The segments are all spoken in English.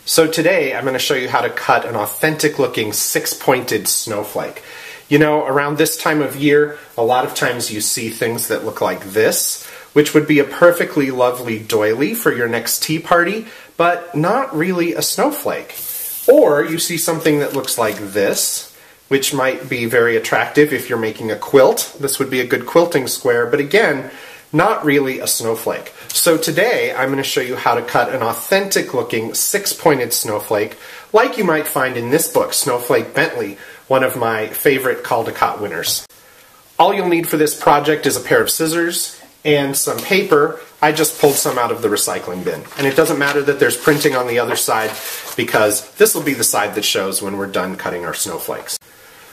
So today I'm going to show you how to cut an authentic looking six-pointed snowflake. You know, around this time of year, a lot of times you see things that look like this, which would be a perfectly lovely doily for your next tea party, but not really a snowflake. Or you see something that looks like this, which might be very attractive if you're making a quilt. This would be a good quilting square, but again, not really a snowflake. So today I'm going to show you how to cut an authentic looking six-pointed snowflake like you might find in this book, Snowflake Bentley, one of my favorite Caldecott winners. All you'll need for this project is a pair of scissors and some paper. I just pulled some out of the recycling bin. And it doesn't matter that there's printing on the other side because this will be the side that shows when we're done cutting our snowflakes.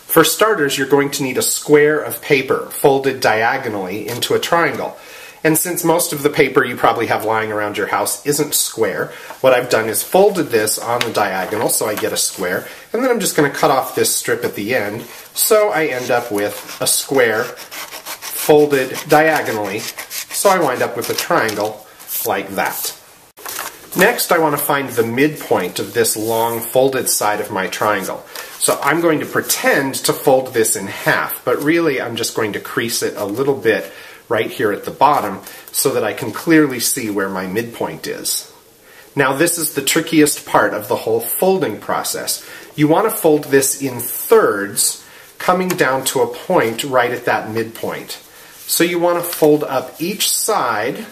For starters, you're going to need a square of paper folded diagonally into a triangle. And since most of the paper you probably have lying around your house isn't square, what I've done is folded this on the diagonal so I get a square, and then I'm just going to cut off this strip at the end so I end up with a square folded diagonally, so I wind up with a triangle like that. Next, I want to find the midpoint of this long folded side of my triangle. So I'm going to pretend to fold this in half, but really I'm just going to crease it a little bit right here at the bottom so that I can clearly see where my midpoint is. Now this is the trickiest part of the whole folding process. You want to fold this in thirds, coming down to a point right at that midpoint. So you want to fold up each side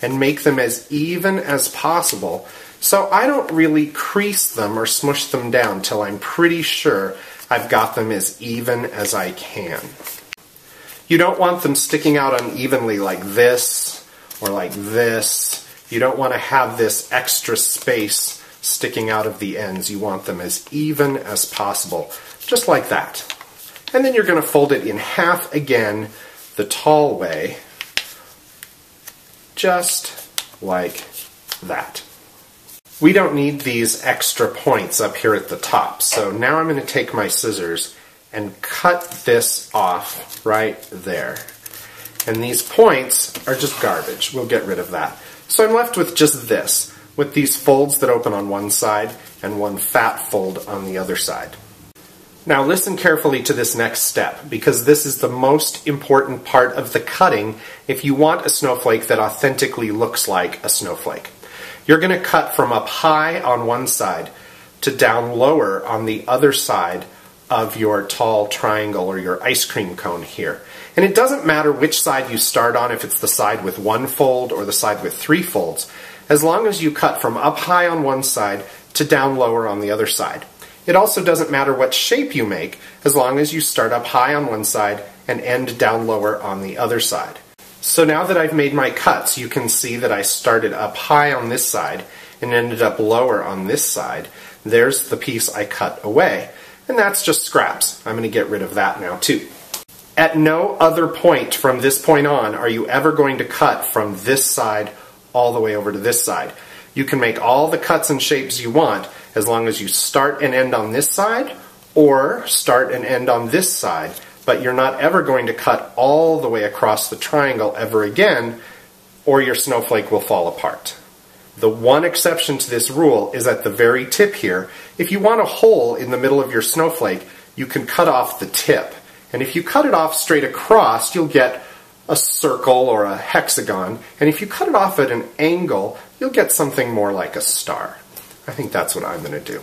and make them as even as possible. So I don't really crease them or smush them down till I'm pretty sure I've got them as even as I can. You don't want them sticking out unevenly like this or like this. You don't want to have this extra space sticking out of the ends. You want them as even as possible, just like that. And then you're going to fold it in half again, the tall way, just like that. We don't need these extra points up here at the top, so now I'm going to take my scissors and cut this off right there. And these points are just garbage. We'll get rid of that. So I'm left with just this, with these folds that open on one side and one fat fold on the other side. Now listen carefully to this next step, because this is the most important part of the cutting if you want a snowflake that authentically looks like a snowflake. You're going to cut from up high on one side to down lower on the other side of your tall triangle or your ice cream cone here. And it doesn't matter which side you start on, if it's the side with one fold or the side with three folds, as long as you cut from up high on one side to down lower on the other side. It also doesn't matter what shape you make, as long as you start up high on one side and end down lower on the other side. So now that I've made my cuts, you can see that I started up high on this side and ended up lower on this side. There's the piece I cut away. And that's just scraps. I'm going to get rid of that now too. At no other point from this point on are you ever going to cut from this side all the way over to this side. You can make all the cuts and shapes you want as long as you start and end on this side or start and end on this side, but you're not ever going to cut all the way across the triangle ever again, or your snowflake will fall apart. The one exception to this rule is at the very tip here. If you want a hole in the middle of your snowflake, you can cut off the tip. And if you cut it off straight across, you'll get a circle or a hexagon. And if you cut it off at an angle, you'll get something more like a star. I think that's what I'm going to do.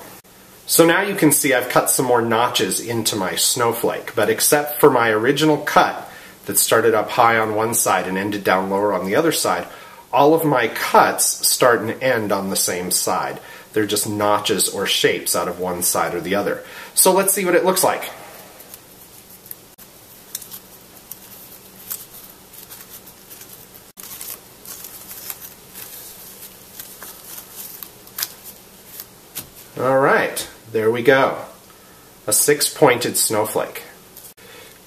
So now you can see I've cut some more notches into my snowflake, but except for my original cut that started up high on one side and ended down lower on the other side, all of my cuts start and end on the same side. They're just notches or shapes out of one side or the other. So let's see what it looks like. Alright, there we go. A six-pointed snowflake.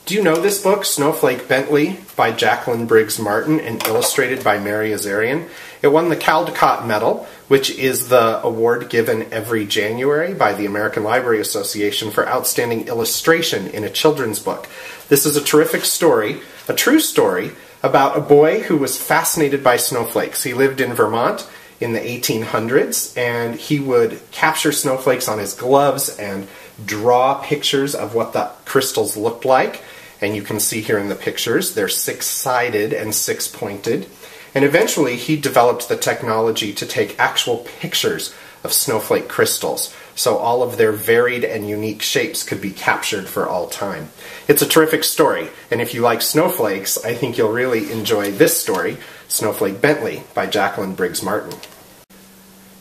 Do you know this book, Snowflake Bentley, by Jacqueline Briggs Martin and illustrated by Mary Azarian? It won the Caldecott Medal, which is the award given every January by the American Library Association for outstanding illustration in a children's book. This is a terrific story, a true story, about a boy who was fascinated by snowflakes. He lived in Vermont in the 1800s, and he would capture snowflakes on his gloves and draw pictures of what the crystals looked like. And you can see here in the pictures, they're six-sided and six-pointed. And eventually he developed the technology to take actual pictures of snowflake crystals, so all of their varied and unique shapes could be captured for all time. It's a terrific story, and if you like snowflakes, I think you'll really enjoy this story, Snowflake Bentley by Jacqueline Briggs Martin.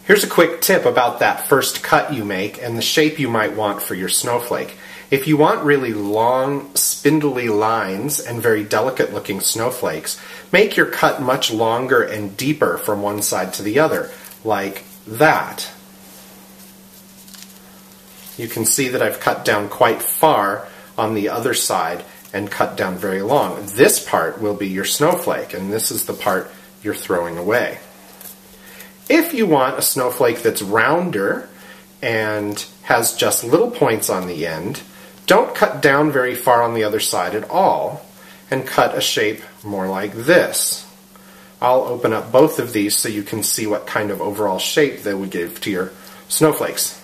Here's a quick tip about that first cut you make and the shape you might want for your snowflake. If you want really long, spindly lines and very delicate looking snowflakes, make your cut much longer and deeper from one side to the other, like that. You can see that I've cut down quite far on the other side and cut down very long. This part will be your snowflake, and this is the part you're throwing away. If you want a snowflake that's rounder and has just little points on the end, don't cut down very far on the other side at all, and cut a shape more like this. I'll open up both of these so you can see what kind of overall shape they would give to your snowflakes.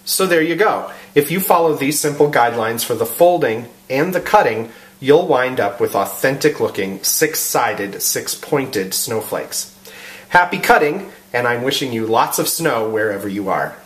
So there you go. If you follow these simple guidelines for the folding and the cutting, you'll wind up with authentic looking six-sided, six-pointed snowflakes. Happy cutting, and I'm wishing you lots of snow wherever you are.